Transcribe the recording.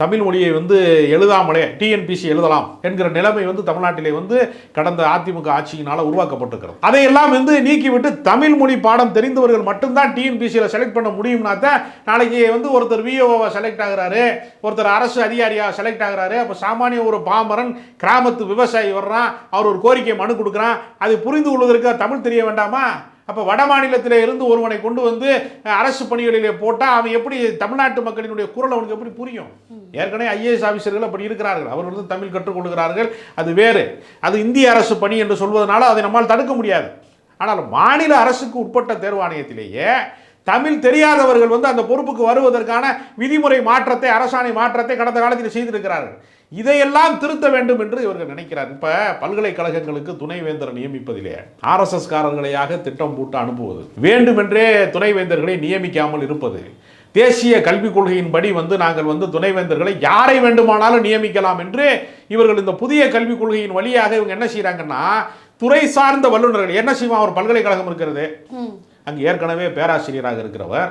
தமிழ் மொழியை எழுதாமலே டிஎன்பிசி எழுதலாம் என்கிற நிலைமை தமிழ்நாட்டிலே கடந்த அதிமுக ஆட்சியினால் உருவாக்கப்பட்டிருக்கிறது. அதையெல்லாம் நீக்கிவிட்டு தமிழ் மொழி பாடம் தெரிந்தவர்கள் மட்டும்தான் டிஎன்பிசியில் செலக்ட் பண்ண முடியும்னா தான் நாளைக்கு ஒருத்தர் விஓவை செலக்ட் ஆகிறாரு, ஒருத்தர் அரசு அதிகாரியாக செலக்ட் ஆகிறாரு. அப்போ சாமானிய ஒரு பாமரன் கிராமத்து விவசாயி வர்றான், அவர் ஒரு கோரிக்கை மனு கொடுக்குறான், அதை புரிந்து கொள்வதற்கு தமிழ் தெரிய வேண்டாமா? அப்போ வட மாநிலத்தில் இருந்து ஒருவனை கொண்டு அரசு பணிகளிலே போட்டால் அவன் எப்படி தமிழ்நாட்டு மக்களினுடைய குரல் அவனுக்கு எப்படி புரியும்? ஏற்கனவே ஐஏஎஸ் ஆஃபீஸர்கள் அப்படி இருக்கிறார்கள், அவர்கள் தமிழ் கற்றுக்கொள்கிறார்கள், அது வேறு. அது இந்திய அரசு பணி என்று சொல்வதனால அதை நம்மால் தடுக்க முடியாது. ஆனால் மாநில அரசுக்கு உட்பட்ட தேர்வாணையத்திலேயே தமிழ் தெரியாதவர்கள் அந்த பொறுப்புக்கு வருவதற்கான விதிமுறை மாற்றத்தை, அரசாணை மாற்றத்தை கடந்த காலத்தில் செய்திருக்கிறார்கள். இதையெல்லாம் திருத்த வேண்டும் என்று இவர்கள் நினைக்கிறார். இப்போ பல்கலைக்கழகங்களுக்கு துணைவேந்தரை நியமிப்பதிலே ஆர்எஸ்எஸ் காரர்களையாக திட்டம் போட்டு அனுப்புவது, வேண்டுமென்றே துணைவேந்தர்களை நியமிக்காமல் இருப்பது, தேசிய கல்விக் கொள்கையின்படி நாங்கள் துணைவேந்தர்களை யாரை வேண்டுமானாலும் நியமிக்கலாம் என்று இவர்கள் இந்த புதிய கல்விக் கொள்கையின் வழியாக இவங்க என்ன செய்யறாங்கன்னா, துறை சார்ந்த வல்லுநர்கள் என்ன செய்வான்? ஒரு பல்கலைக்கழகம் இருக்கிறது, அங்கு ஏற்கனவே பேராசிரியராக இருக்கிறவர்